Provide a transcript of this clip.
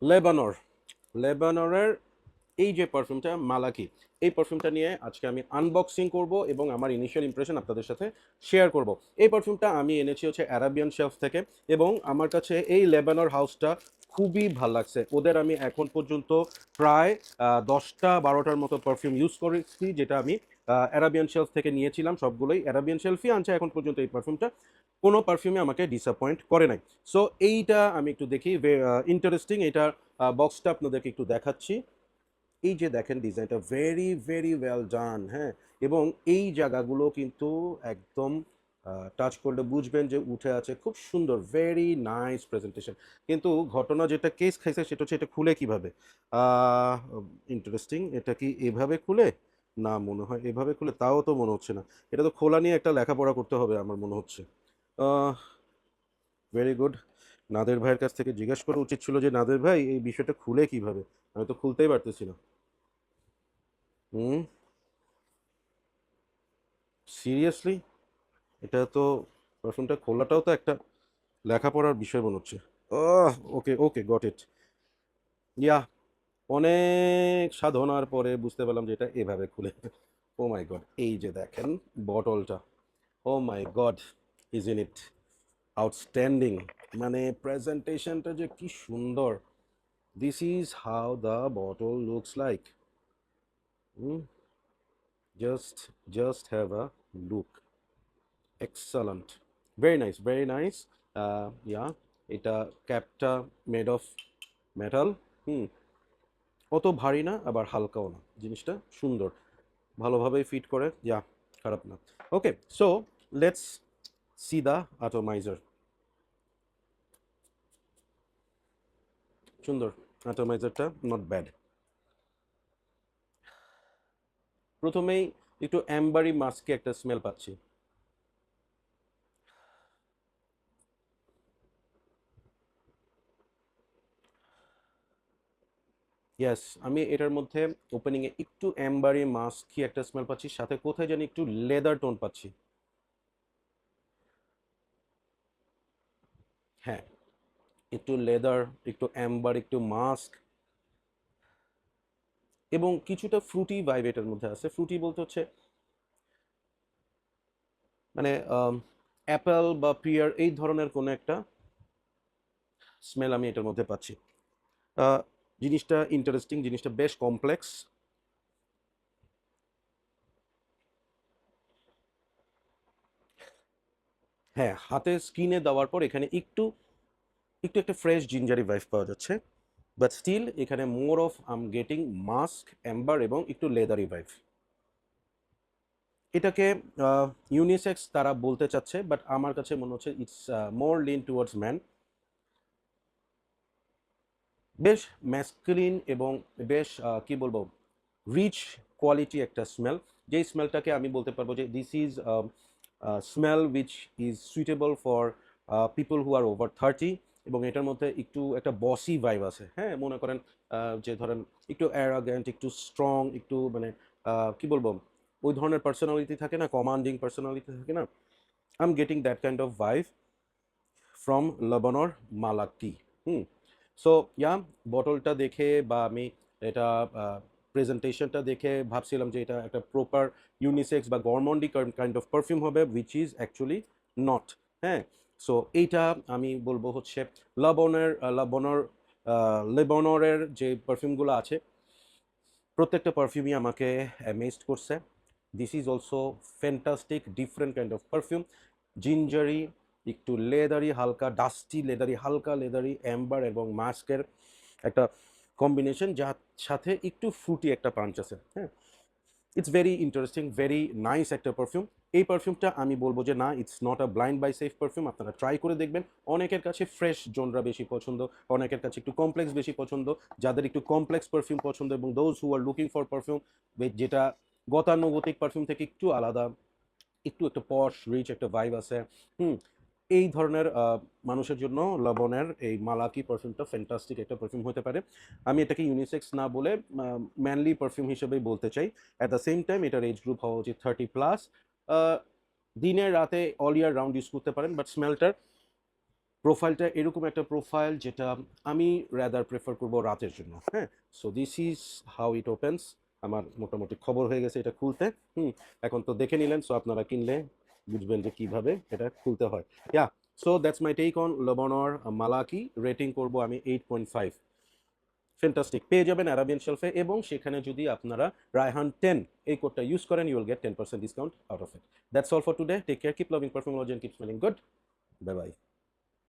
লেবানর লেবানরের এই যে পারফিউমটা মালাকি, এই পারফিউমটা নিয়ে আজকে আমি আনবক্সিং করব এবং আমার ইনিশিয়াল ইমপ্রেশন আপনাদের সাথে শেয়ার করব। এই পারফিউমটা আমি এনেছি হচ্ছে অ্যারাবিয়ান শেলফ থেকে, এবং আমার কাছে এই লেবানর হাউসটা খুবই ভাল লাগছে। ওদের আমি এখন পর্যন্ত প্রায় 10টা 12টার মতো পারফিউম ইউজ করেছি, যেটা আমি অ্যারাবিয়ান শেলফ থেকে নিয়েছিলাম। সবগুলোই অ্যারাবিয়ান শেলফই আনছে এখন পর্যন্ত এই পারফিউমটা, কোনো পারফিউমে আমাকে ডিসঅ্যাপয়েন্ট করে নাই। সো এইটা আমি একটু দেখি, ইন্টারেস্টিং। এটা বক্সটা আপনাদেরকে একটু দেখাচ্ছি। এই যে দেখেন ডিজাইনটা ভেরি ভেরি ওয়েল ডান, হ্যাঁ। এবং এই জায়গাগুলো কিন্তু একদম টাচ করলে বুঝবেন যে উঠে আছে, খুব সুন্দর, ভেরি নাইস প্রেজেন্টেশন। কিন্তু ঘটনা যেটা কেস খাইছে সেটা হচ্ছে এটা খুলে কিভাবে। ইন্টারেস্টিং, এটা কি এভাবে খুলে? না, মনে হয় এভাবে খুলে, তাও তো মনে হচ্ছে না। এটা তো খোলা নিয়ে একটা লেখাপড়া করতে হবে আমার মনে হচ্ছে। Very good. নাদের ভাইয়ের কাছ থেকে জিজ্ঞেস করা উচিত ছিল যে নাদের ভাই এই বিষয়টা খুলে কিভাবে, আমি তো খুলতেই পারতেছি না। হুম। সিরিয়াসলি, এটা তো পারফিউমটা খোলাটাও তো একটা লেখাপড়ার বিষয় মনে হচ্ছে। ওকে ওকে, গট ইট। ইয়া, অনেক সাধনার পরে বুঝতে পারলাম যে এটা এভাবে খুলে। ও মাই গড, এই যে দেখেন বটলটা, oh my God, is in it outstanding. মানে প্রেজেন্টেশনটা যে কি সুন্দর। This is how the bottle looks like. Just just have a look. Excellent, very nice very nice. Yeah, এটা ক্যাপটা মেড অফ মেটাল। হুম। অত ভারী না আবার হালকাও না, জিনিসটা সুন্দর, ভালোভাবেই ফিট করে। ইয়া, খারাপ না। Okay, so let's see the atomiser. সুন্দর, অ্যাটমাইজারটা নট ব্যাড। প্রথমেই একটু অ্যাম্বারি মাস্কে একটা স্মেল পাচ্ছি। ইয়েস, আমি এটার মধ্যে ওপেনিংয়ে একটু অ্যাম্বারি মাস্কি একটা স্মেল পাচ্ছি, সাথে কোথায় জানি একটু লেদার টোন পাচ্ছি। হ্যাঁ, একটু লেদার, একটু অ্যাম্বার, একটু মাস্ক, এবং কিছুটা ফ্রুটি ভাইব এটার মধ্যে আছে। ফ্রুটি বলতে হচ্ছে মানে অ্যাপেল বা পিয়ার এই ধরনের কোনো একটা স্মেল আমি এটার মধ্যে পাচ্ছি। আহ, জিনিসটা ইন্টারেস্টিং, জিনিসটা বেশ কমপ্লেক্স। হ্যাঁ, হাতে স্কিনে দেওয়ার পর এখানে একটু একটু একটা ফ্রেশ জিঞ্জারি ভাইব পাওয়া যাচ্ছে, বাট স্টিল এখানে more of am getting musk, amber এবং একটু লেদারি ভাইব। এটাকে ইউনিসেক্স তারা বলতে চাচ্ছে, বাট আমার কাছে মনে হচ্ছে it's more lean towards man. বেশ ম্যাসকুলিন এবং বেশ কি বলবো, রিচ কোয়ালিটি একটা স্মেল, যেই স্মেলটাকে আমি বলতে পারবো যে this is smell which is suitable for people who are over 30। এবং এটার মধ্যে একটু একটা বসি ভাইব আছে, হ্যাঁ। মনে করেন যে ধরেন একটু অ্যারাগেন্ট, একটু স্ট্রং, একটু মানে কি বলবো, ওই ধরনের পার্সোনালিটি থাকে না, কমান্ডিং পার্সোনালিটি থাকে না। I am getting that kind of vibe from লবণর মালাকি। হুম। সো ইয়া, বটলটা দেখে বা আমি এটা প্রেজেন্টেশনটা দেখে ভাবছিলাম যে এটা একটা প্রপার ইউনিসেক্স বা গরমন্ডি কাইন্ড অফ পারফিউম হবে, উইচ ইজ অ্যাকচুয়ালি নট। হ্যাঁ। সো এইটা আমি বলবো হচ্ছে লেবনরের যে পারফিউমগুলো আছে, প্রত্যেকটা পারফিউমই আমাকে অ্যামেজড করছে। This is also fantastic, different kind of perfume. Gingery, একটু লেদারি, হালকা ডাস্টি লেদারি, হালকা লেদারি, অ্যাম্বার এবং মাস্কের একটা কম্বিনেশন, যার সাথে একটু ফ্রুটি একটা পাঞ্চ আছে, হ্যাঁ। It's very interesting, very nice একটা পারফিউম। এই পারফিউমটা আমি বলবো যে না, it's not a blind by safe perfume, আপনারা ট্রাই করে দেখবেন। অনেকের কাছে ফ্রেশ জোনরা বেশি পছন্দ, অনেকের কাছে একটু কমপ্লেক্স বেশি পছন্দ। যাদের একটু কমপ্লেক্স পারফিউম পছন্দ এবং those who are looking for perfume যেটা গতানুগতিক পারফিউম থেকে একটু আলাদা, একটু একটা পশ রিচ একটা ভাইব আছে, হুম, এই ধরনের মানুষের জন্য লবণের এই মালাকি পারফিউমটা ফ্যান্টাস্টিক একটা পারফিউম হতে পারে। আমি এটাকে ইউনিসেক্স না বলে ম্যানলি পারফিউম হিসেবেই বলতে চাই। অ্যাট দ্য সেম টাইম এটার এজ গ্রুপ হওয়া উচিত 30+। দিনে রাতে অল ইয়ার রাউন্ড ইউজ করতে পারেন, বাট স্মেলটার প্রোফাইলটা এরকম একটা প্রোফাইল যেটা আমি রাদার প্রেফার করব রাতের জন্য, হ্যাঁ। So this is how it opens. আমার মোটামুটি খবর হয়ে গেছে এটা খুলতে। এখন তো দেখে নিলেন, সো আপনারা কিনলে বুঝবেন যে কিভাবে এটা খুলতে হয়। Yeah, so that's my take on লেবানর মালাকি। রেটিং করব আমি 8.5। ফ্যান্টাস্টিক, পেয়ে যাবেন অ্যারাবিয়ান শেলফে, এবং সেখানে যদি আপনারা রায়হান 10 এই কোডটা ইউজ করেন, you will get 10% discount out of it. That's all for today. Take care, keep loving Perfumology, and keep smelling good. Bye by.